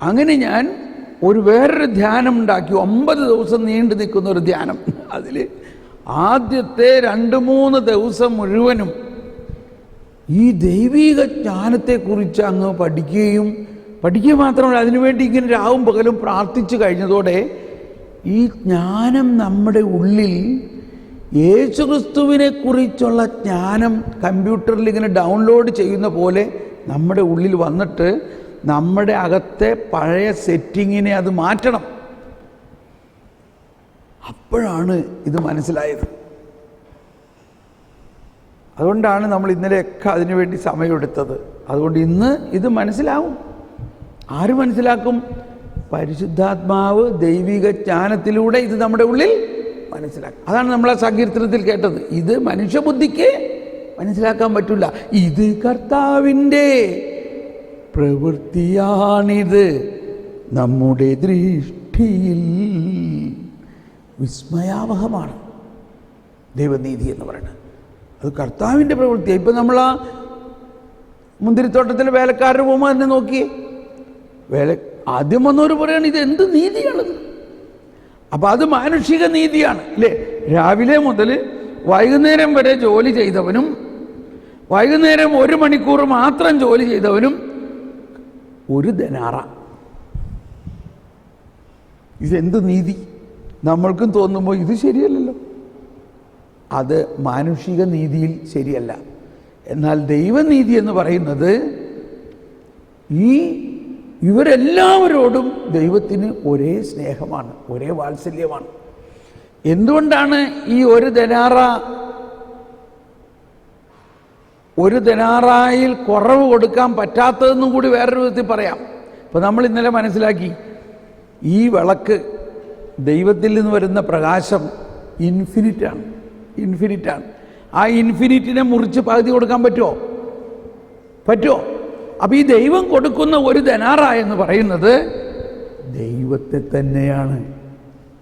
അങ്ങനെ ഞാൻ വേറൊരു ധ്യാനം ഉണ്ടാക്കി. 9 ദിവസം നീണ്ടു നിൽക്കുന്ന ഒരു ധ്യാനം. അതിൽ ആദ്യത്തെ 2-3 ദിവസം മുഴുവനും ഈ ദൈവിക ജ്ഞാനത്തെക്കുറിച്ച് അങ്ങ് പഠിക്കുക മാത്രമല്ല, അതിനുവേണ്ടി ഇങ്ങനെ രാവും പകലും പ്രാർത്ഥിച്ചു കഴിഞ്ഞതോടെ ഈ ജ്ഞാനം നമ്മുടെ ഉള്ളിൽ, യേശുക്രിസ്തുവിനെ കുറിച്ചുള്ള ജ്ഞാനം കമ്പ്യൂട്ടറിൽ ഇങ്ങനെ ഡൗൺലോഡ് ചെയ്യുന്ന പോലെ നമ്മുടെ ഉള്ളിൽ വന്നിട്ട് നമ്മുടെ അകത്തെ പഴയ സെറ്റിങ്ങിനെ അത് മാറ്റണം. അപ്പോഴാണ് ഇത് മനസ്സിലായത്. അതുകൊണ്ടാണ് നമ്മൾ ഇന്നലെയൊക്കെ അതിനുവേണ്ടി സമയമെടുത്തത്. അതുകൊണ്ട് ഇന്ന് ഇത് മനസ്സിലാവും. ആര് മനസ്സിലാക്കും? പരിശുദ്ധാത്മാവ് ദൈവിക ജ്ഞാനത്തിലൂടെ ഇത് നമ്മുടെ ഉള്ളിൽ മനസ്സിലാക്കും. അതാണ് നമ്മൾ ആ സങ്കീർത്തനത്തിൽ കേട്ടത്. ഇത് മനുഷ്യബുദ്ധിക്ക് മനസ്സിലാക്കാൻ പറ്റില്ല. ഇത് കർത്താവിൻ്റെ പ്രവൃത്തിയാണിത്, നമ്മുടെ ദൃഷ്ടിയിൽ വിസ്മയാവഹമാണ് ദൈവനീതി എന്ന് പറയുന്നത്. അത് കർത്താവിൻ്റെ പ്രവൃത്തിയാണ്. ഇപ്പം നമ്മൾ ആ മുന്തിരിത്തോട്ടത്തിൽ വേലക്കാരുടെ പോകുമ്പോൾ തന്നെ നോക്കിയേ, ആദ്യം വന്നവർ പറയുകയാണ് ഇത് എന്ത് നീതിയാണത്. അപ്പം അത് മാനുഷിക നീതിയാണ് അല്ലേ? രാവിലെ മുതൽ വൈകുന്നേരം വരെ ജോലി ചെയ്തവനും വൈകുന്നേരം 1 മണിക്കൂർ മാത്രം ജോലി ചെയ്തവനും 1 ദനാറ. ഇതെന്ത് നീതി? നമ്മൾക്കും തോന്നുമ്പോൾ ഇത് ശരിയല്ലല്ലോ. അത് മാനുഷിക നീതിയിൽ ശരിയല്ല. എന്നാൽ ദൈവനീതി എന്ന് പറയുന്നത് ഇവരെല്ലാവരോടും ദൈവത്തിന് ഒരേ സ്നേഹമാണ്, ഒരേ വാത്സല്യമാണ്. എന്തുകൊണ്ടാണ് ഈ 1 ദനാറായിൽ കുറവ് കൊടുക്കാൻ പറ്റാത്തതെന്നും കൂടി വേറൊരു വിധത്തിൽ പറയാം. ഇപ്പോൾ നമ്മൾ ഇന്നലെ മനസ്സിലാക്കി, ഈ വിളക്ക് ദൈവത്തിൽ നിന്ന് വരുന്ന പ്രകാശം ഇൻഫിനിറ്റാണ്. ആ ഇൻഫിനിറ്റിനെ മുറിച്ച് പകുതി കൊടുക്കാൻ പറ്റുമോ? അപ്പം ഈ ദൈവം കൊടുക്കുന്ന 1 ദനാറ എന്ന് പറയുന്നത് ദൈവത്തെ തന്നെയാണ്.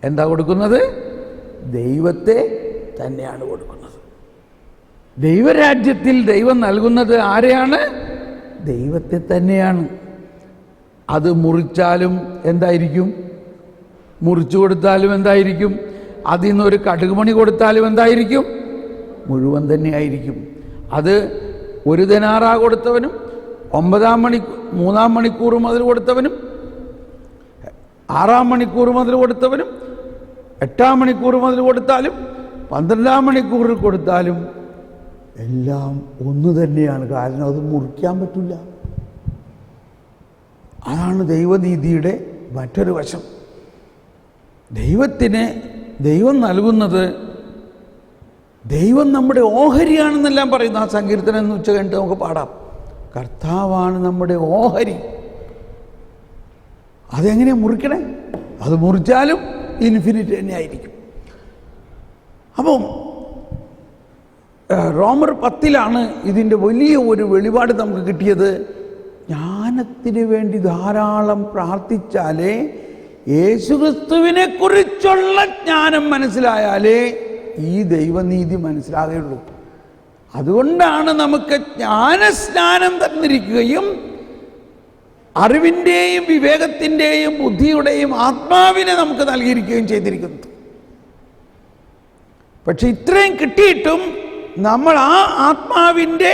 എന്താ കൊടുക്കുന്നത്? ദൈവത്തെ തന്നെയാണ് കൊടുക്കുന്നത്. ദൈവരാജ്യത്തിൽ ദൈവം നൽകുന്നത് ആരെയാണ്? ദൈവത്തെ തന്നെയാണ്. അത് മുറിച്ചാലും എന്തായിരിക്കും? മുറിച്ചു കൊടുത്താലും എന്തായിരിക്കും? അതിൽ നിന്നൊരു കടുകുമണി കൊടുത്താലും എന്തായിരിക്കും? മുഴുവൻ തന്നെ ആയിരിക്കും. അത് 1 ദനാറ കൊടുത്തവനും 3 മണിക്കൂർ മുതൽ കൊടുത്തവനും 6 മണിക്കൂർ മുതൽ കൊടുത്തവനും 8 മണിക്കൂർ മുതൽ കൊടുത്താലും 12 മണിക്കൂർ കൊടുത്താലും എല്ലാം ഒന്ന് തന്നെയാണ്. കാരണം അത് മുറിക്കാൻ പറ്റില്ല. അതാണ് ദൈവനീതിയുടെ മറ്റൊരു വശം. ദൈവം നൽകുന്നത്, ദൈവം നമ്മുടെ ഓഹരിയാണെന്നെല്ലാം പറയുന്നു. ആ സങ്കീർത്തനം എന്ന് ഉച്ച കഴിഞ്ഞിട്ട് നമുക്ക് പാടാം. കർത്താവാണ് നമ്മുടെ ഓഹരി. അതെങ്ങനെ മുറിക്കണേ? അത് മുറിച്ചാലും ഇൻഫിനിറ്റ് തന്നെ ആയിരിക്കും. അപ്പം റോമർ 10 ഇതിൻ്റെ വലിയ ഒരു വെളിപാട് നമുക്ക് കിട്ടിയത്. ജ്ഞാനത്തിന് വേണ്ടി ധാരാളം പ്രാർത്ഥിച്ചാലേ, യേശുക്രിസ്തുവിനെ കുറിച്ചുള്ള ജ്ഞാനം മനസ്സിലായാലേ ഈ ദൈവനീതി മനസ്സിലാകുകയുള്ളൂ. അതുകൊണ്ടാണ് നമുക്ക് ജ്ഞാനസ്നാനം തന്നിരിക്കുകയും അറിവിൻ്റെയും വിവേകത്തിൻ്റെയും ബുദ്ധിയുടെയും ആത്മാവിനെ നമുക്ക് നൽകിയിരിക്കുകയും ചെയ്തിരിക്കുന്നത്. പക്ഷെ ഇത്രയും കിട്ടിയിട്ടും നമ്മൾ ആ ആത്മാവിൻ്റെ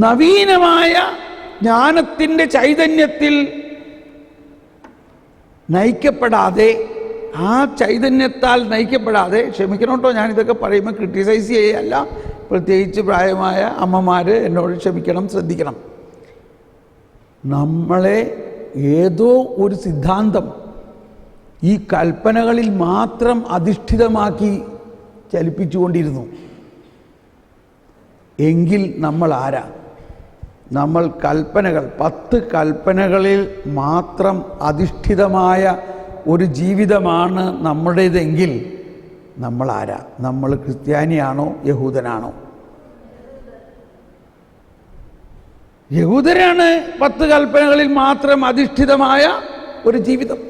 നവീനമായ ജ്ഞാനത്തിൻ്റെ ചൈതന്യത്തിൽ നയിക്കപ്പെടാതെ, ആ ചൈതന്യത്താൽ നയിക്കപ്പെടാതെ, ക്ഷമിക്കണം കേട്ടോ ഞാനിതൊക്കെ പറയുമ്പോൾ ക്രിട്ടിസൈസ് ചെയ്യുകയല്ല, പ്രത്യേകിച്ച് പ്രായമായ അമ്മമാർ എന്നോട് ക്ഷമിക്കണം, ശ്രദ്ധിക്കണം. നമ്മളെ ഏതോ ഒരു സിദ്ധാന്തം ഈ കൽപ്പനകളിൽ മാത്രം അധിഷ്ഠിതമാക്കി ചലിപ്പിച്ചുകൊണ്ടിരുന്നു. എങ്കിൽ നമ്മൾ ആരാ? നമ്മൾ 10 കൽപ്പനകളിൽ മാത്രം അധിഷ്ഠിതമായ ഒരു ജീവിതമാണ് നമ്മുടേതെങ്കിൽ നമ്മൾ ആരാ? നമ്മൾ ക്രിസ്ത്യാനിയാണോ യഹൂദനാണോ? യഹൂദരാണ് 10 കൽപ്പനകളിൽ മാത്രം അധിഷ്ഠിതമായ ഒരു ജീവിതം.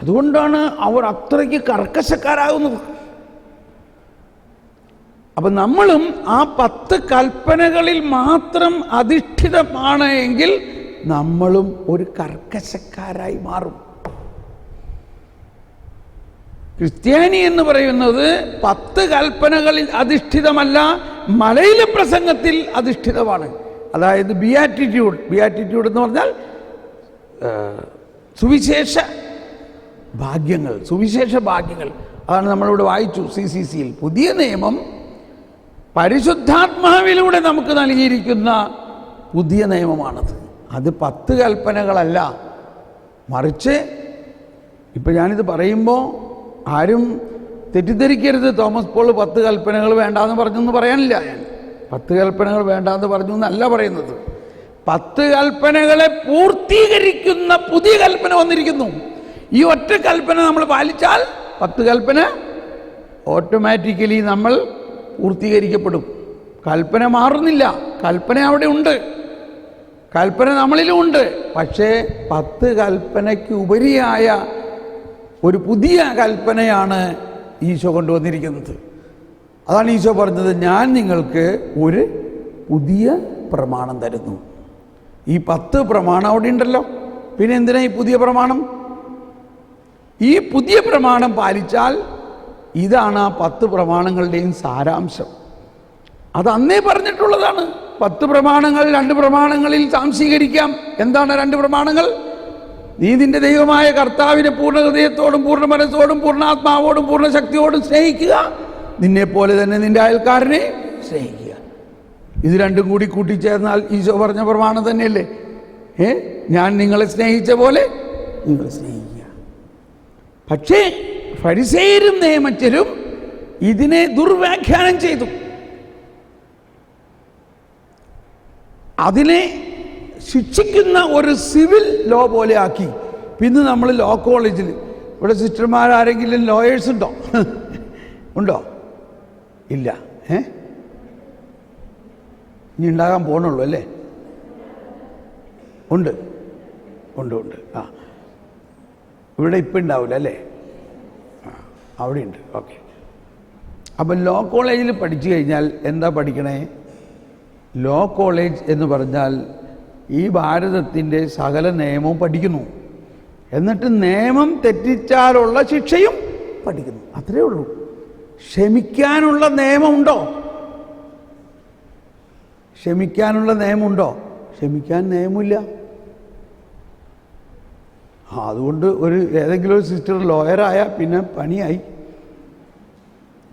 അതുകൊണ്ടാണ് അവർ അത്രയ്ക്ക് കർക്കശക്കാരാകുന്നത്. അപ്പം നമ്മളും ആ 10 കൽപ്പനകളിൽ മാത്രം അധിഷ്ഠിതമാണ് എങ്കിൽ നമ്മളും ഒരു കർക്കശക്കാരായി മാറും. ക്രിസ്ത്യാനി എന്ന് പറയുന്നത് 10 കൽപ്പനകളിൽ അധിഷ്ഠിതമല്ല, മലയിലെ പ്രസംഗത്തിൽ അധിഷ്ഠിതമാണ്. അതായത് ബിയാറ്റിറ്റ്യൂഡ് എന്ന് പറഞ്ഞാൽ സുവിശേഷ ഭാഗ്യങ്ങൾ. അതാണ് നമ്മളിവിടെ വായിച്ചു CCCയിൽ. പുതിയ നിയമം പരിശുദ്ധാത്മാവിലൂടെ നമുക്ക് നൽകിയിരിക്കുന്ന പുതിയ നിയമമാണത്. അത് 10 കൽപ്പനകളല്ല, മറിച്ച് ഇപ്പം ഞാനിത് പറയുമ്പോൾ ആരും തെറ്റിദ്ധരിക്കരുത്. തോമസ് പോൾ 10 കൽപ്പനകൾ വേണ്ടാന്ന് പറഞ്ഞെന്ന് പറയാനില്ല. ഞാൻ 10 കൽപ്പനകൾ വേണ്ടാന്ന് പറഞ്ഞു എന്നല്ല പറയുന്നത്. 10 കൽപ്പനകളെ പൂർത്തീകരിക്കുന്ന പുതിയ കൽപ്പന വന്നിരിക്കുന്നു. ഈ ഒറ്റ കൽപ്പന നമ്മൾ പാലിച്ചാൽ 10 കൽപ്പന ഓട്ടോമാറ്റിക്കലി നമ്മൾ പൂർത്തീകരിക്കപ്പെടും. കൽപ്പന മാറുന്നില്ല, കൽപ്പന അവിടെ ഉണ്ട്, കൽപ്പന നമ്മളിലും ഉണ്ട്. പക്ഷേ 10 കൽപ്പനയ്ക്ക് ഉപരിയായ ഒരു പുതിയ കൽപ്പനയാണ് ഈശോ കൊണ്ടുവന്നിരിക്കുന്നത്. അതാണ് ഈശോ പറഞ്ഞത്, ഞാൻ നിങ്ങൾക്ക് ഒരു പുതിയ പ്രമാണം തരുന്നു. ഈ 10 പ്രമാണം അവിടെ ഉണ്ടല്ലോ, പിന്നെ എന്തിനാ ഈ പുതിയ പ്രമാണം? ഈ പുതിയ പ്രമാണം പാലിച്ചാൽ ഇതാണ് ആ 10 പ്രമാണങ്ങളുടെയും സാരാംശം. അത് അന്നേ പറഞ്ഞിട്ടുള്ളതാണ്. 10 പ്രമാണങ്ങൾ 2 പ്രമാണങ്ങളിൽ സാംശീകരിക്കാം. എന്താണ് 2 പ്രമാണങ്ങൾ? നീ നിന്റെ ദൈവമായ കർത്താവിനെ പൂർണ്ണ ഹൃദയത്തോടും പൂർണ്ണ മനസ്സോടും പൂർണ്ണാത്മാവോടും പൂർണ്ണ ശക്തിയോടും സ്നേഹിക്കുക, നിന്നെപ്പോലെ തന്നെ നിന്റെ അയൽക്കാരനെ സ്നേഹിക്കുക. ഇത് രണ്ടും കൂടി കൂട്ടിച്ചേർന്നാൽ ഈശോ പറഞ്ഞ പ്രമാണം തന്നെയല്ലേ? ഞാൻ നിങ്ങളെ സ്നേഹിച്ച പോലെ നിങ്ങൾ സ്നേഹിക്കുക. പക്ഷേ ഫരിസേയരും നിയമജ്ഞരും ഇതിനെ ദുർവ്യാഖ്യാനം ചെയ്തു. അതിനെ ശിക്ഷിക്കുന്ന ഒരു സിവിൽ ലോ പോലെ ആക്കി. പിന്നെ നമ്മൾ ലോ കോളേജിൽ ഇവിടെ സിസ്റ്റർമാരാരെങ്കിലും ലോയേഴ്സ് ഉണ്ടോ? ഉണ്ടോ? ഇല്ല. ഇനി ഉണ്ടാകാൻ പോകണുള്ളൂ അല്ലേ? ഉണ്ട്. ആ, ഇവിടെ ഇപ്പം ഉണ്ടാവില്ല അല്ലേ? അവിടെ ഉണ്ട്. ഓക്കെ. അപ്പം ലോ കോളേജിൽ പഠിച്ചു കഴിഞ്ഞാൽ എന്താ പഠിക്കണേ? ലോ കോളേജ് എന്ന് പറഞ്ഞാൽ ഈ ഭാരതത്തിൻ്റെ സകല നിയമവും പഠിക്കുന്നു. എന്നിട്ട് നിയമം തെറ്റിച്ചാലുള്ള ശിക്ഷയും പഠിക്കുന്നു. അത്രയേ ഉള്ളൂ. ക്ഷമിക്കാനുള്ള നിയമമുണ്ടോ? ക്ഷമിക്കാനുള്ള ക്ഷമിക്കാൻ നിയമമില്ല. അതുകൊണ്ട് ഏതെങ്കിലും ഒരു സിസ്റ്റർ ലോയറായ പിന്നെ പണിയായി.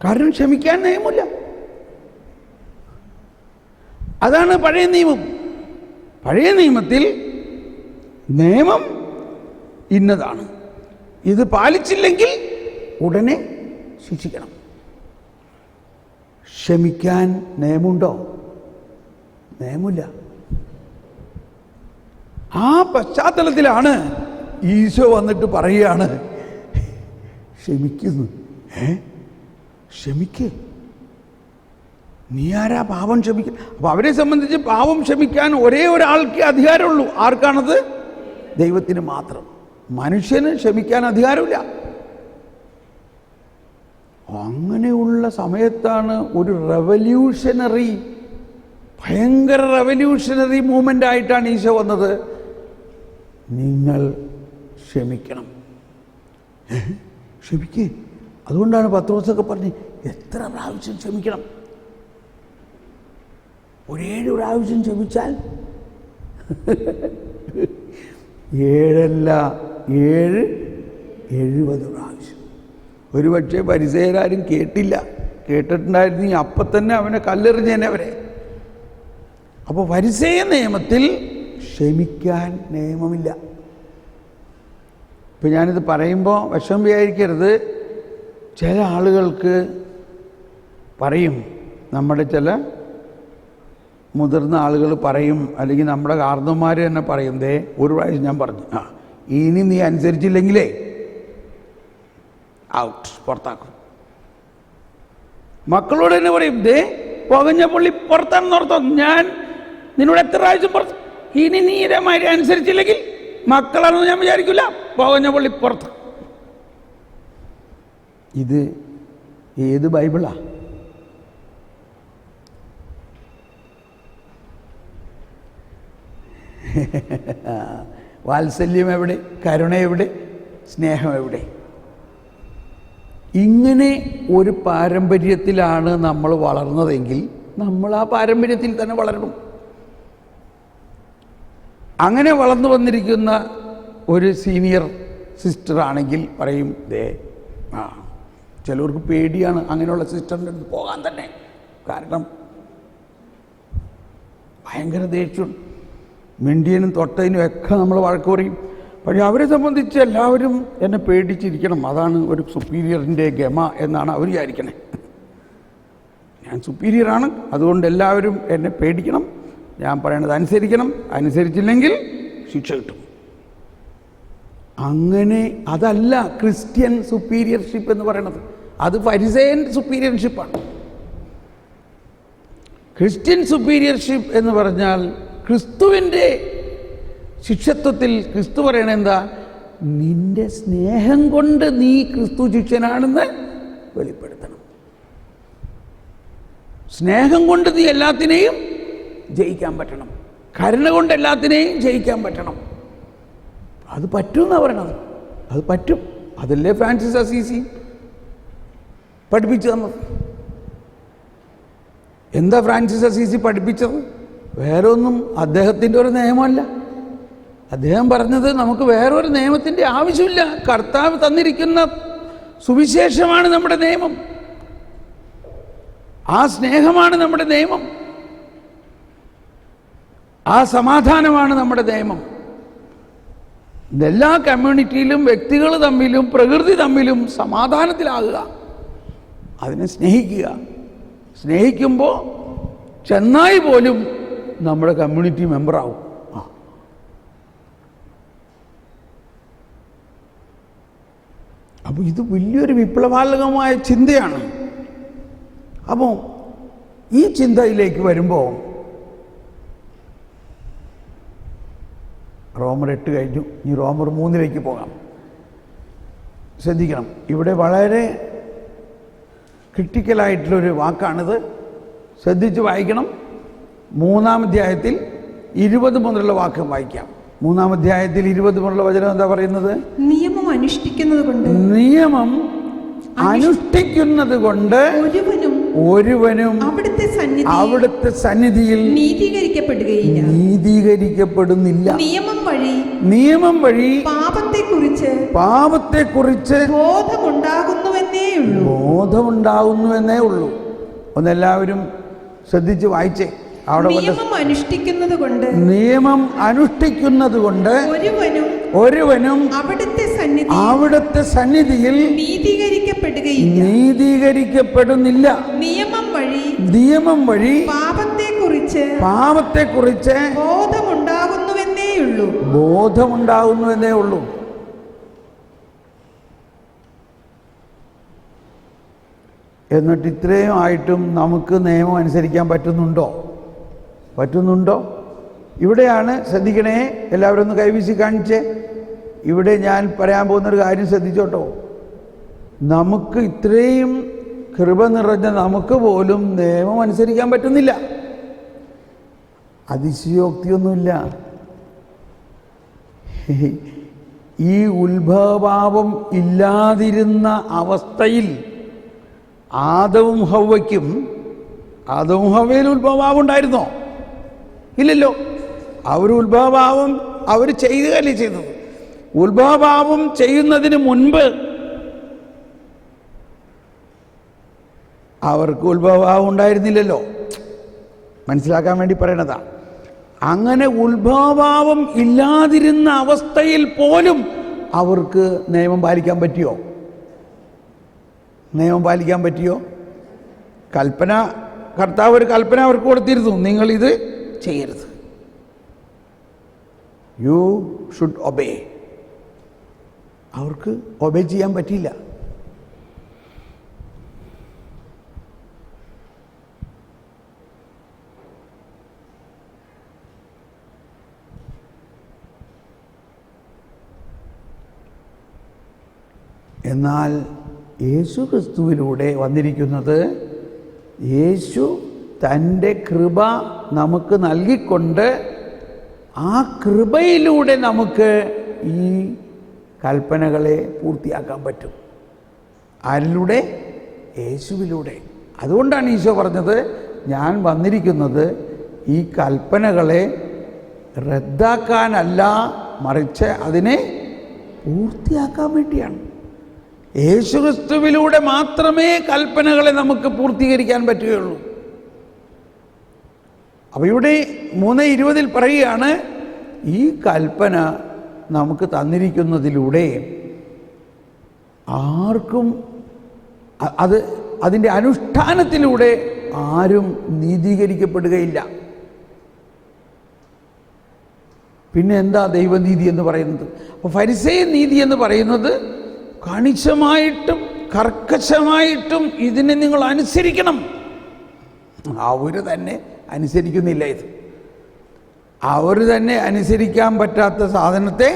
കാരണം ക്ഷമിക്കാൻ നിയമമില്ല. അതാണ് പഴയ നിയമം. പഴയ നിയമത്തിൽ നിയമം ഇന്നതാണ്, ഇത് പാലിച്ചില്ലെങ്കിൽ ഉടനെ ശിക്ഷിക്കണം. ക്ഷമിക്കാൻ നിയമമുണ്ടോ? നിയമമില്ല. ആ പശ്ചാത്തലത്തിലാണ് ഈശോ വന്നിട്ട് പറയുകയാണ്, ക്ഷമിക്കുന്നു. ക്ഷമിക്ക്, നീ ആരാ പാപം ക്ഷമിക്കാൻ? അപ്പം അവരെ സംബന്ധിച്ച് പാപം ക്ഷമിക്കാൻ ഒരേ ഒരാൾക്ക് അധികാരമുള്ളൂ. ആർക്കാണത്? ദൈവത്തിന് മാത്രം. മനുഷ്യന് ക്ഷമിക്കാൻ അധികാരമില്ല. അങ്ങനെയുള്ള സമയത്താണ് ഒരു ഭയങ്കര റെവല്യൂഷണറി മൂവ്മെൻ്റ് ആയിട്ടാണ് ഈശോ വന്നത്. നിങ്ങൾ ക്ഷമിക്കണം. ക്ഷമിക്കേ. അതുകൊണ്ടാണ് പത്രോസൊക്കെ പറഞ്ഞ് എത്ര പ്രാവശ്യം ക്ഷമിക്കണം? 7 പ്രാവശ്യം ക്ഷമിച്ചാൽ 7 7 70 പ്രാവശ്യം. ഒരുപക്ഷെ പരിസയരാരും കേട്ടിട്ടുണ്ടായിരുന്നെങ്കിൽ അപ്പം തന്നെ അവനെ കല്ലെറിഞ്ഞേനെ അവരെ. അപ്പോൾ ഫരിസേയ നിയമത്തിൽ ക്ഷമിക്കാൻ നിയമമില്ല. ഇപ്പം ഞാനിത് പറയുമ്പോൾ വിഷമം വിചാരിക്കരുത്. ചില ആളുകൾക്ക് പറയും, നമ്മുടെ ചില മുതിർന്ന ആളുകൾ പറയും, അല്ലെങ്കിൽ നമ്മുടെ കാർന്നവന്മാർ തന്നെ പറയും, ഒരു പ്രാവശ്യം ഞാൻ പറഞ്ഞു, ഇനി നീ അനുസരിച്ചില്ലെങ്കിലേ ഔട്ട്, പുറത്താക്കും. മക്കളോട് തന്നെ പറയും, പുകഞ്ഞ പുള്ളി പുറത്താണെന്ന് ഓർത്തോ, ഞാൻ നിന്നോട് എത്ര പ്രാവശ്യം പുറത്ത്, ഇനി നീ ഇതേമാതിരി അനുസരിച്ചില്ലെങ്കിൽ മക്കളാണെന്ന് ഞാൻ വിചാരിക്കില്ല, പുകഞ്ഞ പുള്ളി പുറത്ത്. ഇത് ഏത് ബൈബിളാ? വാത്സല്യം എവിടെ? കരുണ എവിടെ? സ്നേഹം എവിടെ? ഇങ്ങനെ ഒരു പാരമ്പര്യത്തിലാണ് നമ്മൾ വളർന്നതെങ്കിൽ നമ്മൾ ആ പാരമ്പര്യത്തിൽ തന്നെ വളരണം. അങ്ങനെ വളർന്നു വന്നിരിക്കുന്ന ഒരു സീനിയർ സിസ്റ്റർ ആണെങ്കിൽ പറയും, ചിലവർക്ക് പേടിയാണ് അങ്ങനെയുള്ള സിസ്റ്ററിൻ്റെ അടുത്ത് പോകാൻ തന്നെ. കാരണം ഭയങ്കര ദേഷ്യം, മിണ്ടിയനും തൊട്ടതിനും ഒക്കെ നമ്മൾ വഴക്ക് പറയും. പക്ഷേ അവരെ സംബന്ധിച്ച് എല്ലാവരും എന്നെ പേടിച്ചിരിക്കണം, അതാണ് ഒരു സുപ്പീരിയറിൻ്റെ ഗമ എന്നാണ് അവർ വിചാരിക്കണേ. ഞാൻ സുപ്പീരിയറാണ്, അതുകൊണ്ട് എല്ലാവരും എന്നെ പേടിക്കണം, ഞാൻ പറയണത് അനുസരിക്കണം, അനുസരിച്ചില്ലെങ്കിൽ ശിക്ഷ കിട്ടും. അങ്ങനെ അതല്ല ക്രിസ്ത്യൻ സുപ്പീരിയർഷിപ്പ് എന്ന് പറയുന്നത്, അത് ഫരിസേയൻ സുപ്പീരിയർഷിപ്പാണ്. ക്രിസ്ത്യൻ സുപ്പീരിയർഷിപ്പ് എന്ന് പറഞ്ഞാൽ ക്രിസ്തുവിൻ്റെ ശിഷ്യത്വത്തിൽ ക്രിസ്തു പറയണ എന്താ? നിന്റെ സ്നേഹം കൊണ്ട് നീ ക്രിസ്തു ശിഷ്യനാണെന്ന് വെളിപ്പെടുത്തണം. സ്നേഹം കൊണ്ട് നീ എല്ലാത്തിനെയും ജയിക്കാൻ പറ്റണം, കരുണ കൊണ്ട് എല്ലാത്തിനെയും ജയിക്കാൻ പറ്റണം. അത് പറ്റുമെന്നാണ് പറയണത്. അത് പറ്റും. അതല്ലേ ഫ്രാൻസിസ് അസീസി പഠിപ്പിച്ചു തന്നത്. എന്താ ഫ്രാൻസിസ് അസീസി പഠിപ്പിച്ചത്? വേറെ ഒന്നും അദ്ദേഹത്തിൻ്റെ ഒരു നിയമമല്ല. അദ്ദേഹം പറഞ്ഞത് നമുക്ക് വേറൊരു നിയമത്തിൻ്റെ ആവശ്യമില്ല, കർത്താവ് തന്നിരിക്കുന്ന സുവിശേഷമാണ് നമ്മുടെ നിയമം, ആ സ്നേഹമാണ് നമ്മുടെ നിയമം, ആ സമാധാനമാണ് നമ്മുടെ നിയമം. എല്ലാ കമ്മ്യൂണിറ്റിയിലും വ്യക്തികൾ തമ്മിലും പ്രകൃതി തമ്മിലും സമാധാനത്തിലാകുക, അതിനെ സ്നേഹിക്കുക. സ്നേഹിക്കുമ്പോൾ ചെന്നായി പോലും നമ്മുടെ കമ്മ്യൂണിറ്റി മെമ്പറാവും. അപ്പോൾ ഇത് വലിയൊരു വിപ്ലവാത്മകമായ ചിന്തയാണ്. അപ്പോൾ ഈ ചിന്തയിലേക്ക് വരുമ്പോൾ റോമർ 8 കഴിഞ്ഞു, ഇനി റോമർ 3 പോകാം. ശ്രദ്ധിക്കണം, ഇവിടെ വളരെ ക്രിട്ടിക്കലായിട്ടുള്ളൊരു വാക്കാണിത്. ശ്രദ്ധിച്ച് വായിക്കണം. 3-ാം അധ്യായത്തിൽ 20 മുതലുള്ള വാക്യം വായിക്കാം. 3-ാം അധ്യായത്തിൽ 20 മുതലുള്ള വചനം എന്താ പറയുന്നത്? നിയമം അനുഷ്ഠിക്കുന്നത് കൊണ്ട് ഒരുവനും അവിടുത്തെ സന്നിധിയിൽ നീതീകരിക്കപ്പെടുന്നില്ല. നിയമം വഴി പാപത്തെക്കുറിച്ച് ബോധമുണ്ടാകുന്നുവെന്നേ ഉള്ളൂ. ഒന്നെല്ലാവരും ശ്രദ്ധിച്ച് വായിച്ചേ. നിയമം അനുഷ്ഠിക്കുന്നത് കൊണ്ട് ഒരുവനും അവിടുത്തെ സന്നിധിയിൽ നീതീകരിക്കപ്പെടുന്നില്ല. നിയമം വഴി പാപത്തെക്കുറിച്ച് ബോധമുണ്ടാകുന്നുവെന്നേ ഉള്ളൂ. എന്നിട്ട് ഇത്രയും ആയിട്ടും നമുക്ക് നിയമം അനുസരിക്കാൻ പറ്റുന്നുണ്ടോ? ഇവിടെയാണ് ശ്രദ്ധിക്കണേ, എല്ലാവരും ഒന്ന് കൈവീശി കാണിച്ചേ. ഇവിടെ ഞാൻ പറയാൻ പോകുന്നൊരു കാര്യം ശ്രദ്ധിച്ചോട്ടോ. നമുക്ക് ഇത്രയും കൃപ നിറഞ്ഞ നമുക്ക് പോലും നിയമം അനുസരിക്കാൻ പറ്റുന്നില്ല. അതിശയോക്തിയൊന്നുമില്ല. ഈ ഉത്ഭവപാപം ഇല്ലാതിരുന്ന അവസ്ഥയിൽ ആദവും ഹവ്വയിൽ ഉത്ഭവപാപം ഉണ്ടായിരുന്നോ? ഇല്ലല്ലോ. അവർ ഉത്ഭവപാപം അവർ ചെയ്യുകയല്ലേ ചെയ്തത്. ഉത്ഭവപാപം ചെയ്യുന്നതിന് മുൻപ് അവർക്ക് ഉത്ഭവപാപം ഉണ്ടായിരുന്നില്ലല്ലോ. മനസ്സിലാക്കാൻ വേണ്ടി പറയണതാ. അങ്ങനെ ഉത്ഭവപാപം ഇല്ലാതിരുന്ന അവസ്ഥയിൽ പോലും അവർക്ക് നിയമം പാലിക്കാൻ പറ്റിയോ? കർത്താവ് ഒരു കൽപ്പന അവർക്ക് കൊടുത്തിരുന്നു, നിങ്ങളിത് ചെയ്യരുത്. You should obey. അവർക്ക് ഒബേ ചെയ്യാൻ പറ്റിയില്ല. എന്നാൽ യേശു ക്രിസ്തുവിലൂടെ വന്നിരിക്കുന്നത്, യേശു തൻ്റെ കൃപ നമുക്ക് നൽകിക്കൊണ്ട് ആ കൃപയിലൂടെ നമുക്ക് ഈ കൽപ്പനകളെ പൂർത്തിയാക്കാൻ പറ്റും. ആരിലൂടെ? യേശുവിലൂടെ. അതുകൊണ്ടാണ് ഈശോ പറഞ്ഞത്, ഞാൻ വന്നിരിക്കുന്നത് ഈ കൽപ്പനകളെ റദ്ദാക്കാനല്ല, മറിച്ച് അതിനെ പൂർത്തിയാക്കാൻ വേണ്ടിയാണ്. യേശുക്രിസ്തുവിലൂടെ മാത്രമേ കൽപ്പനകളെ നമുക്ക് പൂർത്തീകരിക്കാൻ പറ്റുകയുള്ളൂ. അപ്പോൾ ഇവിടെ 3:20 പറയുകയാണ്, ഈ കൽപ്പന നമുക്ക് തന്നിരിക്കുന്നതിലൂടെ ആർക്കും അതിൻ്റെ അനുഷ്ഠാനത്തിലൂടെ ആരും നീതീകരിക്കപ്പെടുകയില്ല. പിന്നെ എന്താ ദൈവനീതി എന്ന് പറയുന്നത്? അപ്പോൾ ഫരിസേയ നീതി എന്ന് പറയുന്നത് കണിശമായിട്ടും കർക്കശമായിട്ടും ഇതിനെ നിങ്ങൾ അനുസരിക്കണം. അവർ തന്നെ അനുസരിക്കുന്നില്ല. അവർ തന്നെ അനുസരിക്കാൻ പറ്റാത്ത സാധനത്തെ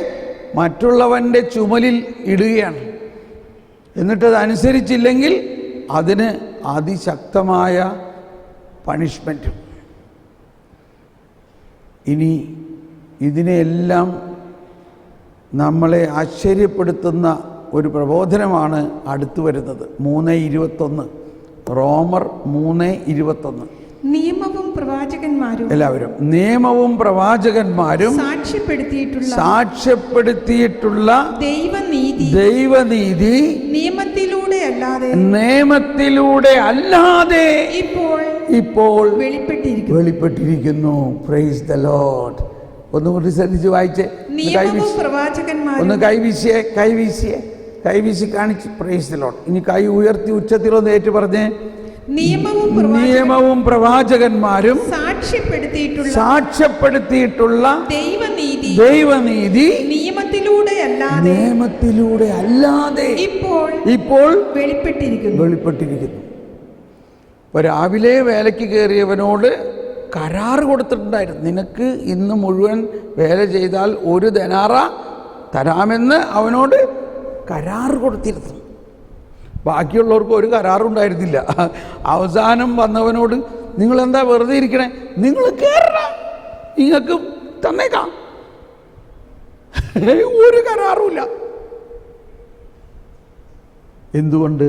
മറ്റുള്ളവൻ്റെ ചുമലിൽ ഇടുകയാണ്. എന്നിട്ടത് അനുസരിച്ചില്ലെങ്കിൽ അതിന് അതിശക്തമായ പണിഷ്മെൻറ്റും. ഇനി ഇതിനെയെല്ലാം നമ്മളെ ആശ്ചര്യപ്പെടുത്തുന്ന ഒരു പ്രബോധനമാണ് അടുത്തു വരുന്നത്. 3:21, റോമർ 3:21. നിയമവും പ്രവാചകന്മാരും എല്ലാവരും നിയമവും പ്രവാചകന്മാരും സാക്ഷ്യപ്പെടുത്തിയിട്ടുള്ള ദൈവനീതി നിയമത്തിലൂടെ അല്ലാതെ ഇപ്പോൾ വെളിപ്പെട്ടിരിക്കുന്നു. Praise the Lord. ഒന്നുകൂടി ശ്രദ്ധിച്ച് വായിച്ചേ. ഒന്ന് കൈവീശി കാണിച്ച് പ്രൈസ് ദ ലോർഡ്. ഇനി കൈ ഉയർത്തി ഉച്ചത്തിലൊന്ന് ഏറ്റു പറഞ്ഞേ. നിയമവും പ്രവാചകന്മാരും സാക്ഷ്യപ്പെടുത്തിയിട്ടുള്ള ദൈവനീതി നിയമത്തിലൂടെ അല്ലാതെ ഇപ്പോൾ വെളിപ്പെട്ടിരിക്കുന്നു. ഇപ്പൊ രാവിലെ വേലയ്ക്ക് കയറിയവനോട് കരാറ് കൊടുത്തിട്ടുണ്ടായിരുന്നു. നിനക്ക് ഇന്ന് മുഴുവൻ വേല ചെയ്താൽ 1 ദനാറ തരാമെന്ന് അവനോട് കരാറ് കൊടുത്തിരുന്നു. ബാക്കിയുള്ളവർക്ക് ഒരു കരാറുണ്ടായിരുന്നില്ല. അവസാനം വന്നവനോട് നിങ്ങളെന്താ വെറുതെ ഇരിക്കണേ, നിങ്ങൾ കയറ, നിങ്ങൾക്ക് തന്നേക്കാം. ഒരു കരാറുമില്ല. എന്തുകൊണ്ട്?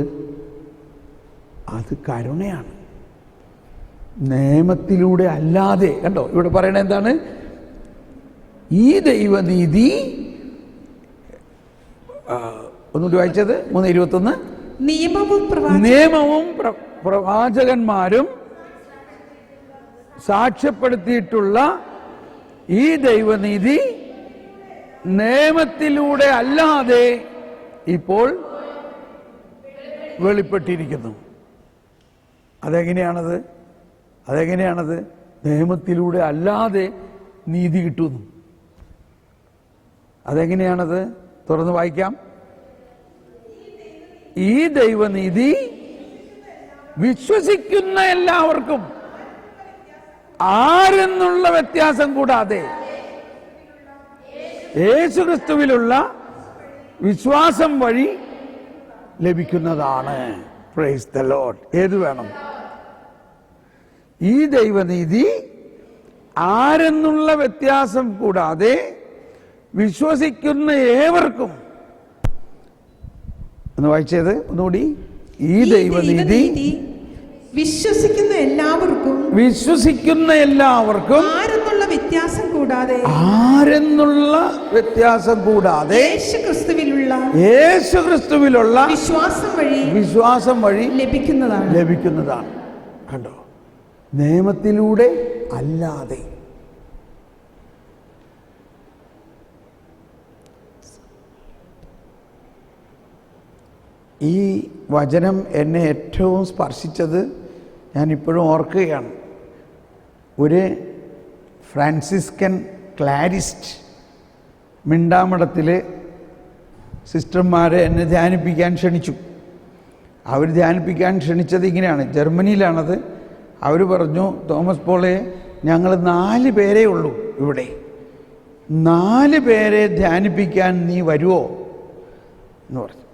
അത് കരുണയാണ്. നിയമത്തിലൂടെ അല്ലാതെ. കണ്ടോ ഇവിടെ പറയണത് എന്താണ്? ഈ ദൈവനീതി ഒന്നുകൂടി വായിച്ചത് 3:21. നിയമവും പ്രവാചകന്മാരും സാക്ഷ്യപ്പെടുത്തിയിട്ടുള്ള ഈ ദൈവനീതി നിയമത്തിലൂടെ അല്ലാതെ ഇപ്പോൾ വെളിപ്പെട്ടിരിക്കുന്നു. അതെങ്ങനെയാണത്? നിയമത്തിലൂടെ അല്ലാതെ നീതി കിട്ടുന്നു. അതെങ്ങനെയാണത്? തുറന്ന് വായിക്കാം. ഈ ദൈവനീതി വിശ്വസിക്കുന്ന എല്ലാവർക്കും ആരെന്നുള്ള വ്യത്യാസം കൂടാതെ യേശുക്രിസ്തുവിലുള്ള വിശ്വാസം വഴി ലഭിക്കുന്നതാണ്. Praise the Lord. ഏത് വേണം? ഈ ദൈവനീതി ആരെന്നുള്ള വ്യത്യാസം കൂടാതെ വിശ്വസിക്കുന്ന ഏവർക്കും. എന്ന് വായിച്ചത് ഒന്നുകൂടി. ഈ ദൈവനീതി വിശ്വസിക്കുന്ന എല്ലാവർക്കും ആരെന്നുള്ള വ്യത്യാസം കൂടാതെ യേശുക്രിസ്തുവിലുള്ള വിശ്വാസം വഴി ലഭിക്കുന്നതാണ്. കണ്ടോ? നിയമത്തിലൂടെ അല്ലാതെ. ഈ വചനം എന്നെ ഏറ്റവും സ്പർശിച്ചത് ഞാനിപ്പോഴും ഓർക്കുകയാണ്. ഒരു ഫ്രാൻസിസ്കൻ ക്ലാരിസ്റ്റ് മിണ്ടാമഠത്തിൽ സിസ്റ്റർമാരെ എന്നെ ധ്യാനിപ്പിക്കാൻ ക്ഷണിച്ചു. അവർ ധ്യാനിപ്പിക്കാൻ ക്ഷണിച്ചത് ഇങ്ങനെയാണ്, ജർമ്മനിയിലാണത്. അവർ പറഞ്ഞു, തോമസ് പോളെ, ഞങ്ങൾ 4 പേരേ ഉള്ളൂ ഇവിടെ, 4 പേരെ ധ്യാനിപ്പിക്കാൻ നീ വരുമോ എന്ന് പറഞ്ഞു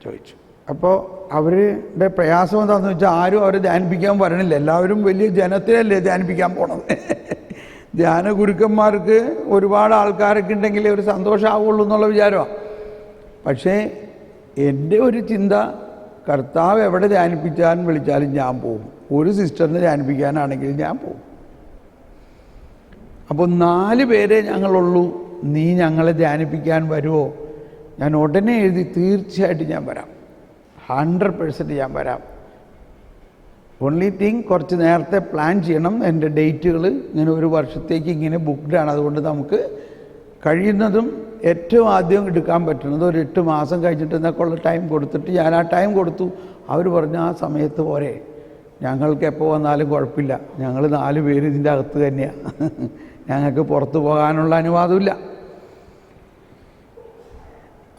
ചോദിച്ചു. അപ്പോൾ അവരുടെ പ്രയാസം എന്താണെന്ന് വെച്ചാൽ ആരും അവരെ ധ്യാനിപ്പിക്കാൻ വരണില്ല. എല്ലാവരും വലിയ ജനത്തിനല്ലേ ധ്യാനിപ്പിക്കാൻ പോണത്. ധ്യാന ഗുരുക്കന്മാർക്ക് ഒരുപാട് ആൾക്കാരൊക്കെ ഉണ്ടെങ്കിലേ ഒരു സന്തോഷമാവുള്ളൂ എന്നുള്ള വിചാരമാണ്. പക്ഷേ എൻ്റെ ഒരു ചിന്ത, കർത്താവ് എവിടെ ധ്യാനിപ്പിച്ചാലും വിളിച്ചാലും ഞാൻ പോകും. ഒരു സിസ്റ്ററിനെ ധ്യാനിപ്പിക്കാനാണെങ്കിൽ ഞാൻ പോകും. അപ്പോൾ 4 പേരെ ഞങ്ങളുള്ളൂ, നീ ഞങ്ങളെ ധ്യാനിപ്പിക്കാൻ വരുമോ? ഞാൻ ഉടനെ എഴുതി, തീർച്ചയായിട്ടും ഞാൻ വരാം, 100% ഞാൻ വരാം. ഓൺലി തിങ് കുറച്ച് നേരത്തെ പ്ലാൻ ചെയ്യണം. എൻ്റെ ഡേറ്റുകൾ ഇങ്ങനെ ഒരു വർഷത്തേക്ക് ഇങ്ങനെ ബുക്ക്ഡാണ്. അതുകൊണ്ട് നമുക്ക് കഴിയുന്നതും ഏറ്റവും ആദ്യം എടുക്കാൻ പറ്റുന്നത് ഒരു 8 മാസം കഴിഞ്ഞിട്ട് എന്നൊക്കെ ഉള്ള ടൈം കൊടുത്തിട്ട് ഞാൻ ആ ടൈം കൊടുത്തു. അവർ പറഞ്ഞു ആ സമയത്ത് പോരെ, ഞങ്ങൾക്ക് എപ്പോൾ വന്നാലും കുഴപ്പമില്ല, ഞങ്ങൾ 4 പേര് ഇതിൻ്റെ അകത്ത് തന്നെയാണ്, ഞങ്ങൾക്ക് പുറത്ത് പോകാനുള്ള അനുവാദമില്ല.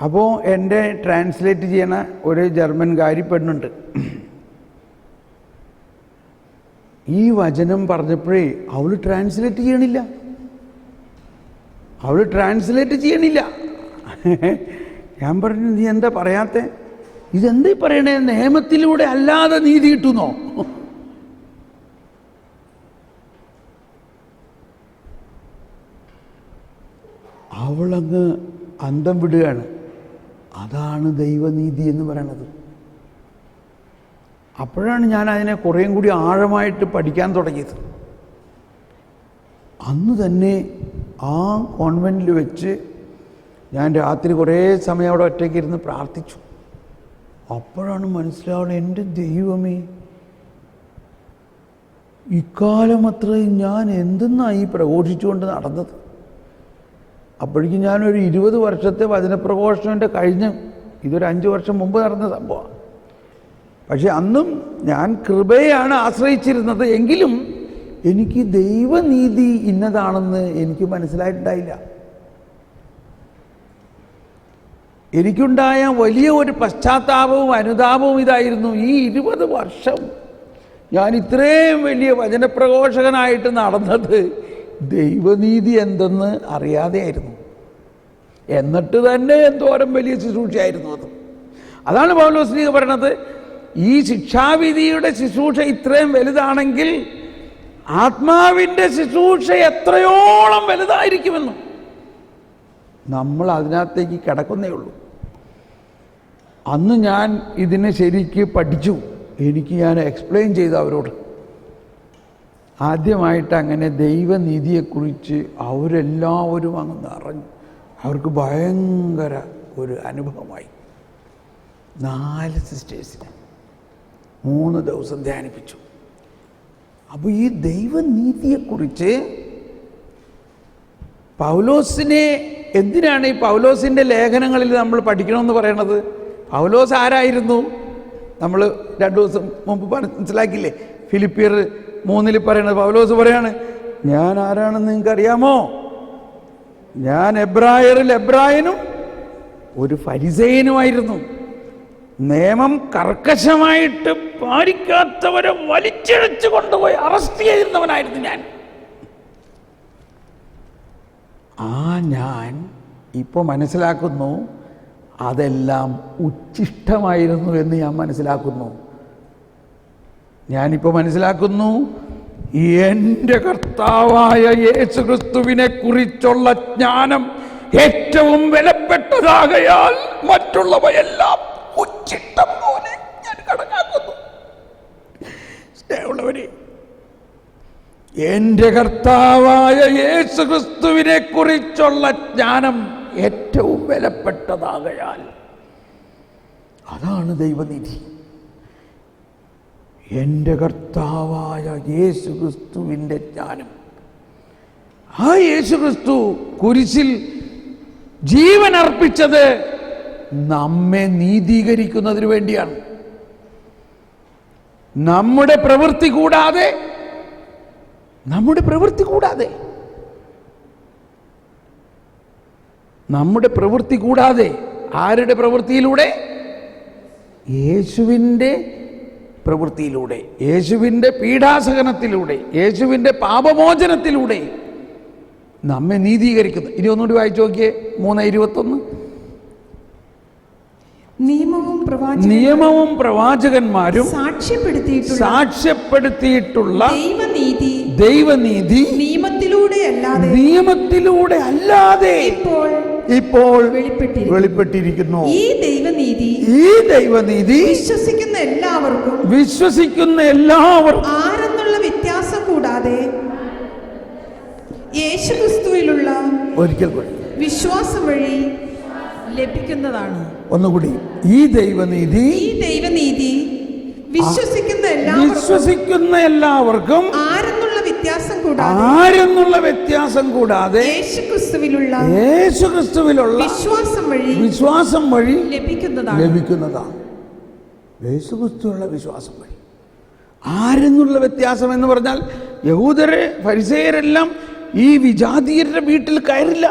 അപ്പോൾ എൻ്റെ ട്രാൻസ്ലേറ്റ് ചെയ്യണ ഒരു ജർമ്മൻകാരി പെണ്ണുണ്ട്. ഈ വചനം പറഞ്ഞപ്പോഴേ അവൾ ട്രാൻസ്ലേറ്റ് ചെയ്യണില്ല. ഞാൻ പറഞ്ഞു, നീ എന്താ പറയാത്തെ? ഇതെന്താ പറയണേ? നിയമത്തിലൂടെ അല്ലാതെ നീതി കിട്ടുന്നോ? അവളങ്ങ് അന്തം വിടുകയാണ്. അതാണ് ദൈവനീതി എന്ന് പറയണത്. അപ്പോഴാണ് ഞാൻ അതിനെ കുറേയും കൂടി ആഴമായിട്ട് പഠിക്കാൻ തുടങ്ങിയത്. അന്ന് തന്നെ ആ കോൺവെൻറ്റിൽ വെച്ച് ഞാൻ രാത്രി കുറേ സമയം അവിടെ ഒറ്റയ്ക്ക് ഇരുന്ന് പ്രാർത്ഥിച്ചു. അപ്പോഴാണ് മനസ്സിലാവുന്നത്, എൻ്റെ ദൈവമേ, ഇക്കാലം അത്രയും ഞാൻ എന്തെന്നായി പ്രഘോഷിച്ചുകൊണ്ട് നടന്നത്. അപ്പോഴേക്കും ഞാനൊരു 20 വർഷത്തെ വചനപ്രഘോഷണൻ്റെ കഴിഞ്ഞ്, ഇതൊരു 5 വർഷം മുമ്പ് നടന്ന സംഭവമാണ്. പക്ഷെ അന്നും ഞാൻ കൃപയാണ് ആശ്രയിച്ചിരുന്നത്. എങ്കിലും എനിക്ക് ദൈവനീതി ഇന്നതാണെന്ന് എനിക്ക് മനസ്സിലായിട്ടുണ്ടായില്ല. എനിക്കുണ്ടായ വലിയ ഒരു പശ്ചാത്താപവും അനുതാപവും ഇതായിരുന്നു. ഈ 20 വർഷം ഞാൻ ഇത്രയും വലിയ വചനപ്രഘോഷകനായിട്ട് നടന്നത് ദൈവനീതി എന്തെന്ന് അറിയാതെയായിരുന്നു. എന്നിട്ട് തന്നെ എന്തോരം വലിയ ശുശ്രൂഷയായിരുന്നു അത്. അതാണ് പൗലോസ് പറയണത്, ഈ ശിക്ഷാവിധിയുടെ ശുശ്രൂഷ ഇത്രയും വലുതാണെങ്കിൽ ആത്മാവിൻ്റെ ശുശ്രൂഷ എത്രയോളം വലുതായിരിക്കുമെന്നും. നമ്മൾ അതിനകത്തേക്ക് കിടക്കുന്നേ ഉള്ളൂ. അന്ന് ഞാൻ ഇതിനെ ശരിക്ക് പഠിച്ചു. ഞാൻ എക്സ്പ്ലെയിൻ ചെയ്തു അവരോട്. ആദ്യമായിട്ട് അങ്ങനെ ദൈവനീതിയെക്കുറിച്ച് അവരെല്ലാവരും അങ്ങ് നിറഞ്ഞു. അവർക്ക് ഭയങ്കര ഒരു അനുഭവമായി. 4 സിസ്റ്റേഴ്സിനെ 3 ദിവസം ധ്യാനിപ്പിച്ചു. അപ്പോൾ ഈ ദൈവനീതിയെക്കുറിച്ച് പൗലോസിനെ എന്തിനാണ് ഈ പൗലോസിൻ്റെ ലേഖനങ്ങളിൽ നമ്മൾ പഠിക്കണമെന്ന് പറയണത്? പൗലോസ് ആരായിരുന്നു? നമ്മൾ 2 ദിവസം മുമ്പ് മനസ്സിലാക്കിയില്ലേ? ഫിലിപ്പിയർ 3 പറയണത് പൗലോസ് പറയാണ്, ഞാൻ ആരാണെന്ന് നിങ്ങൾക്കറിയാമോ? ഞാൻ എബ്രായരിൽ എബ്രായനും ഒരു ഫരിസേയനുമായിരുന്നു. നിയമം കർക്കശമായിട്ട് പാലിക്കാത്തവരെ വലിച്ചിഴച്ചു കൊണ്ടുപോയി അറസ്റ്റ് ചെയ്യുന്നവനായിരുന്നു ഞാൻ. ഞാൻ ഇപ്പോൾ മനസ്സിലാക്കുന്നു, അതെല്ലാം ഉച്ഛിഷ്ടമായിരുന്നു എന്ന് ഞാൻ മനസ്സിലാക്കുന്നു. ഞാനിപ്പോൾ മനസ്സിലാക്കുന്നു, എൻ്റെ കർത്താവായ യേശുക്രിസ്തുവിനെ കുറിച്ചുള്ള ജ്ഞാനം ഏറ്റവും വിലപ്പെട്ടതാകയാൽ മറ്റുള്ളവയെല്ലാം ഉച്ഛിഷ്ടം പോലെ ഞാൻ കണക്കാക്കുന്നു. സ്നേഹമുള്ളവരെ, എൻ്റെ കർത്താവായ യേശുക്രിസ്തുവിനെ കുറിച്ചുള്ള ജ്ഞാനം ഏറ്റവും വിലപ്പെട്ടതാകയാൽ അതാണ് ദൈവനീതി. എൻ്റെ കർത്താവായ യേശുക്രിസ്തുവിൻ്റെ ജ്ഞാനം. ആ യേശുക്രിസ്തു കുരിശിൽ ജീവൻ അർപ്പിച്ചത് നമ്മെ നീതീകരിക്കുന്നതിന് വേണ്ടിയാണ്. നമ്മുടെ പ്രവൃത്തി കൂടാതെ ആരുടെ പ്രവൃത്തിയിലൂടെ? യേശുവിൻ്റെ പ്രവൃത്തിയിലൂടെ, യേശുവിൻ്റെ പീഡാസഹനത്തിലൂടെ, യേശുവിൻ്റെ പാപമോചനത്തിലൂടെ നമ്മെ നീതീകരിക്കുന്നു. ഇനി ഒന്നുകൂടി വായിച്ചു നോക്കിയേ, 3:21. നിയമവും പ്രവാചകന്മാരും സാക്ഷ്യപ്പെടുത്തിയിട്ടുള്ള ദൈവനീതി നിയമത്തിലൂടെ നിയമത്തിലൂടെ അല്ലാതെ ഇപ്പോൾ വെളിപ്പെട്ടിരിക്കുന്നു. ഈ ദൈവനീതി വിശ്വസിക്കുന്ന എല്ലാവർക്കും ആരെന്നുള്ള വ്യത്യാസം കൂടാതെ യേശുക്രിസ്തുവിലുള്ള ഒരിക്കൽ വിശ്വാസം വഴി ലഭിക്കുന്നതാണ്. ഒന്നുകൂടി, ഈ ദൈവനീതി വിശ്വസിക്കുന്ന എല്ലാവർക്കും ആരെന്നുള്ള വ്യത്യാസം കൂടാതെ യേശുക്രിസ്തുവിലുള്ള വിശ്വാസം വഴി ലഭിക്കുന്നതാണ്. യേശുക്രിസ്തുവിലുള്ള വിശ്വാസം വഴി. ആരെന്നുള്ള വ്യത്യാസം എന്ന് പറഞ്ഞാൽ, യഹൂദരെ ഫരിസേയരെല്ലാം ഈ വിജാതീയരുടെ വീട്ടിൽ കയറില്ല,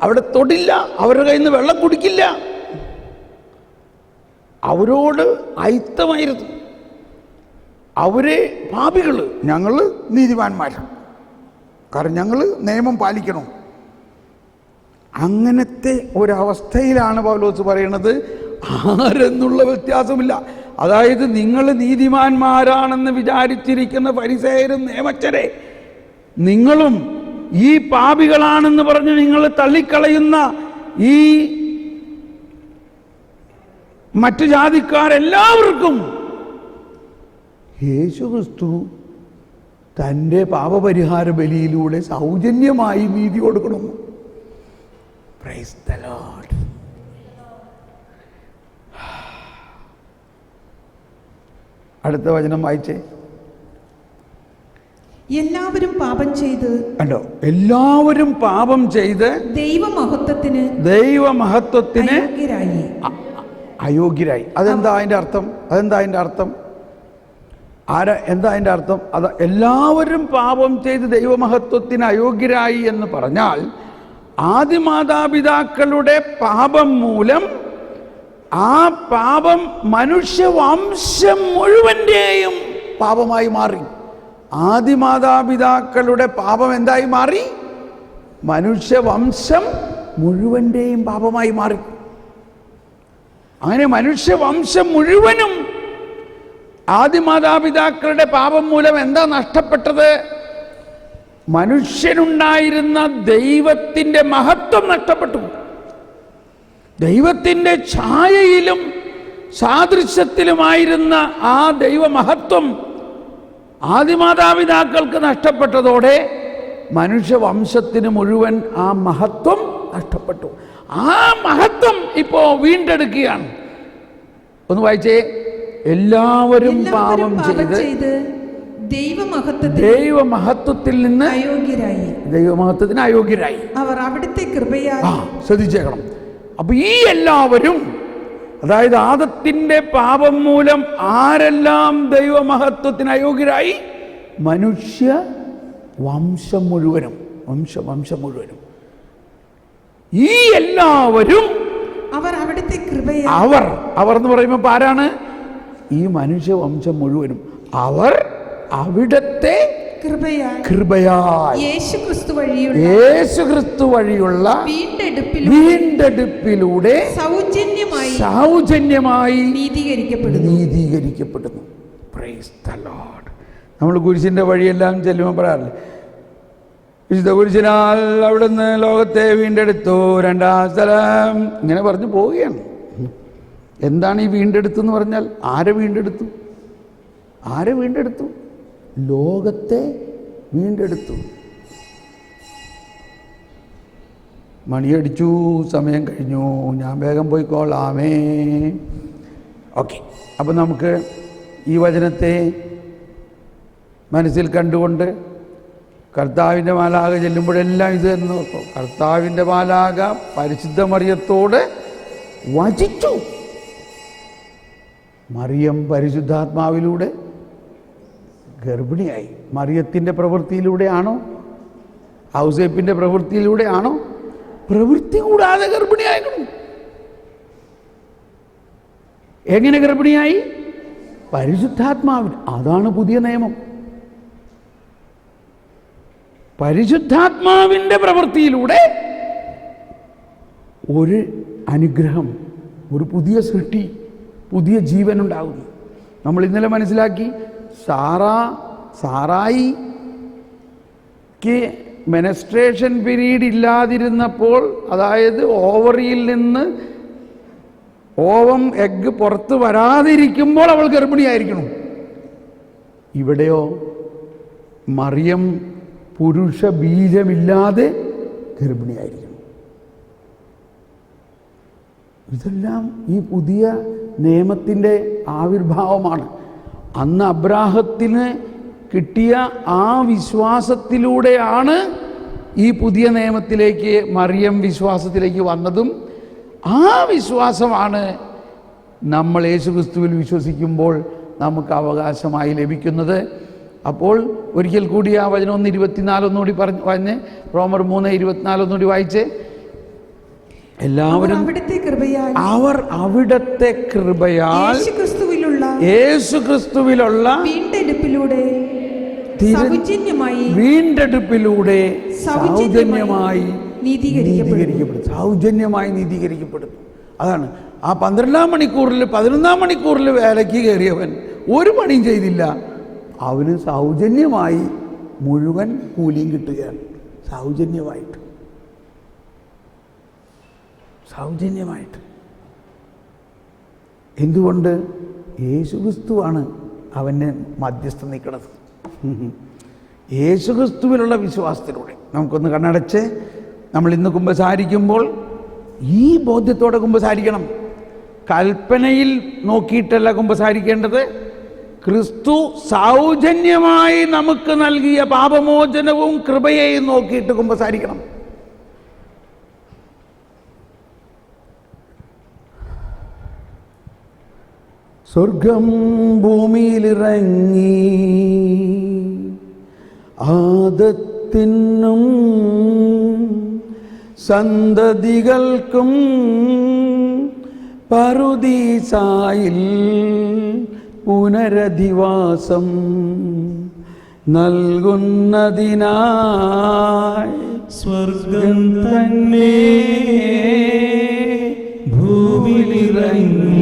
അവിടെ തൊടില്ല, അവരുടെ കയ്യിൽ നിന്ന് വെള്ളം കുടിക്കില്ല. അവരോട് അയിത്തമായിരുന്നു. അവരെ പാപികൾ, ഞങ്ങൾ നീതിമാന്മാരാണ്, കാരണം ഞങ്ങൾ നിയമം പാലിക്കണം. അങ്ങനത്തെ ഒരവസ്ഥയിലാണ് പൗലോസ് പറയുന്നത് ആരെന്നുള്ള വ്യത്യാസമില്ല. അതായത് നിങ്ങൾ നീതിമാന്മാരാണെന്ന് വിചാരിച്ചിരിക്കുന്ന ഫരിസേയരും നിയമജ്ഞരെ, നിങ്ങളും ഈ പാപികളാണെന്ന് പറഞ്ഞ് നിങ്ങൾ തള്ളിക്കളയുന്ന ഈ മറ്റു ജാതിക്കാരെല്ലാവർക്കും യേശുക്രിസ്തു തൻ്റെ പാപപരിഹാര ബലിയിലൂടെ സൗജന്യമായി നീതി കൊടുക്കണം. Praise the Lord. അടുത്ത വചനം വായിച്ചേ. എല്ലാവരും പാപം ചെയ്ത് എല്ലാവരും പാപം ചെയ്ത് ദൈവമഹത്വത്തിന് അയോഗ്യരായി. അതെന്താ അതിൻ്റെ അർത്ഥം? എന്താ അതിൻ്റെ അർത്ഥം? അത് എല്ലാവരും പാപം ചെയ്ത് ദൈവമഹത്വത്തിന് അയോഗ്യരായി എന്ന് പറഞ്ഞാൽ, ആദിമാതാപിതാക്കളുടെ പാപം മൂലം ആ പാപം മനുഷ്യവംശം മുഴുവൻ്റെയും പാപമായി മാറി. ആദിമാതാപിതാക്കളുടെ പാപം എന്തായി മാറി? മനുഷ്യവംശം മുഴുവൻ്റെയും പാപമായി മാറി. അങ്ങനെ മനുഷ്യവംശം മുഴുവനും ആദിമാതാപിതാക്കളുടെ പാപം മൂലം എന്താ നഷ്ടപ്പെട്ടത്? മനുഷ്യനുണ്ടായിരുന്ന ദൈവത്തിൻ്റെ മഹത്വം നഷ്ടപ്പെട്ടു. ദൈവത്തിൻ്റെ ഛായയിലും സാദൃശ്യത്തിലുമായിരുന്ന ആ ദൈവമഹത്വം ആദിമാതാപിതാക്കൾക്ക് നഷ്ടപ്പെട്ടതോടെ മനുഷ്യവംശത്തിന് മുഴുവൻ ആ മഹത്വം നഷ്ടപ്പെട്ടു. ആ മഹത്വം ഇപ്പോൾ വീണ്ടെടുക്കുകയാണ്. ഒന്ന് വായിച്ചേ. എല്ലാവരും പാപം ചെയ്ത് ദൈവമഹത്വത്തിൽ നിന്ന് ദൈവമഹത്വത്തിന് അയോഗ്യരായി. അവർ അവിടുത്തെ കൃപയാൽ ശ്രദ്ധിച്ചേക്കണം. അപ്പൊ ഈ എല്ലാവരും, അതായത് ആദത്തിന്റെ പാപം മൂലം ആരെല്ലാം ദൈവമഹത്വത്തിന് അയോഗ്യരായി? മനുഷ്യ വംശം മുഴുവനും. ഈ എല്ലാവരും അവർ അവിടുത്തെ കൃപയാൽ, അവർ എന്ന് പറയുമ്പോൾ ആരാണ്? ഈ മനുഷ്യവംശം മുഴുവനും. അവർ അവിടുത്തെ കൃപയാൽ യേശുക്രിസ്തു വഴിയുള്ള വീണ്ടെടുപ്പിലൂടെ സൗജന്യമായി നീതീകരിക്കപ്പെടുന്നു. Praise the Lord. നമ്മൾ കുരിശിന്റെ വഴിയെല്ലാം ചെല്ലുമ്പോൾ പറയാറില്ല, വിശുദ്ധ കുരിശിനാൽ അവിടുന്ന് ലോകത്തെ വീണ്ടെടുത്തു, രണ്ടാം സ്ഥലം, ഇങ്ങനെ പറഞ്ഞു പോവുകയാണ്. എന്താണ് ഈ വീണ്ടെടുത്തെന്ന് പറഞ്ഞാൽ? ആരെ വീണ്ടെടുത്തു? ലോകത്തെ വീണ്ടെടുത്തു. മണിയടിച്ചു, സമയം കഴിഞ്ഞു, ഞാൻ വേഗം പോയിക്കോളാമേ. ഓക്കെ, അപ്പം നമുക്ക് ഈ വചനത്തെ മനസ്സിൽ കണ്ടുകൊണ്ട് കർത്താവിൻ്റെ മാലാഖ ചെല്ലുമ്പോഴെല്ലാം ഇത് എന്ന് നോക്കും. കർത്താവിൻ്റെ മാലാഖ പരിശുദ്ധ മറിയത്തോട് വചിച്ചു. മറിയം പരിശുദ്ധാത്മാവിലൂടെ ഗർഭിണിയായി. മറിയത്തിൻ്റെ പ്രവൃത്തിയിലൂടെയാണോ? ഔസേപ്പിൻ്റെ പ്രവൃത്തിയിലൂടെയാണോ? പ്രവൃത്തി കൂടാതെ ഗർഭിണിയായിരുന്നു. എങ്ങനെ ഗർഭിണിയായി? പരിശുദ്ധാത്മാവിൽ. അതാണ് പുതിയ നിയമം. പരിശുദ്ധാത്മാവിൻ്റെ പ്രവൃത്തിയിലൂടെ ഒരു അനുഗ്രഹം, ഒരു പുതിയ സൃഷ്ടി, പുതിയ ജീവൻ ഉണ്ടാകുന്നു. നമ്മൾ ഇന്നലെ മനസ്സിലാക്കി, സാറായിക്ക് മെനസ്ട്രേഷൻ പീരീഡ് ഇല്ലാതിരുന്നപ്പോൾ, അതായത് ഓവറിയിൽ നിന്ന് ഓവം എഗ്ഗ് പുറത്ത് വരാതിരിക്കുമ്പോൾ അവൾ ഗർഭിണിയായിരിക്കണം. ഇവിടെയോ മറിയം പുരുഷ ബീജമില്ലാതെ ഗർഭിണിയായിരിക്കണം. ഇതെല്ലാം ഈ പുതിയ നിയമത്തിൻ്റെ ആവിർഭാവമാണ്. അന്ന് അബ്രാഹത്തിന് കിട്ടിയ ആ വിശ്വാസത്തിലൂടെയാണ് ഈ പുതിയ നിയമത്തിലേക്ക് മറിയം വിശ്വാസത്തിലേക്ക് വന്നതും. ആ വിശ്വാസമാണ് നമ്മൾ യേശുക്രിസ്തുവിൽ വിശ്വസിക്കുമ്പോൾ നമുക്ക് അവകാശമായി ലഭിക്കുന്നത്. അപ്പോൾ ഒരിക്കൽ കൂടി ആ വചനം 1:24 ഒന്നുകൂടി പറഞ്ഞ് റോമർ 3:24 ഒന്നുകൂടി വായിച്ചേ. എല്ലാവരും അവർ അവിടത്തെ കൃപയാൽ യേശുക്രിസ്തുവിലുള്ള വീണ്ടെടുപ്പിലൂടെ സൗജന്യമായി നീതീകരിക്കപ്പെടുന്നു. അതാണ് ആ 12-ാം മണിക്കൂറിൽ 11-ാം മണിക്കൂറിൽ വേലയ്ക്ക് കയറിയവൻ ഒരു പണിയും ചെയ്തില്ല. അവന് സൗജന്യമായി മുഴുവൻ കൂലിയും കിട്ടുകയാണ്. സൗജന്യമായിട്ട്. എന്തുകൊണ്ട്? യേശുക്രിസ്തുവാണ് അവന് മധ്യസ്ഥം നിൽക്കുന്നത്. യേശുക്രിസ്തുവിലുള്ള വിശ്വാസത്തിലൂടെ നമുക്കൊന്ന് കണ്ണടച്ച് നമ്മൾ ഇന്ന് കുമ്പസാരിക്കുമ്പോൾ ഈ ബോധ്യത്തോടെ കുമ്പസാരിക്കണം. കൽപ്പനയിൽ നോക്കിയിട്ടല്ല കുമ്പസാരിക്കേണ്ടത്. ക്രിസ്തു സൗജന്യമായി നമുക്ക് നൽകിയ പാപമോചനവും കൃപയെയും നോക്കിയിട്ട് കുമ്പസാരിക്കണം. സ്വർഗം ഭൂമിയിലിറങ്ങി ആദത്തിനും സന്തതികൾക്കും പറുദീസായിൽ പുനരധിവാസം നൽകുന്നതിനായി സ്വർഗം തന്നെ ഭൂമിയിലിറങ്ങി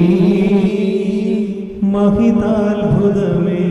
മഹിതാത്ഭുതമേ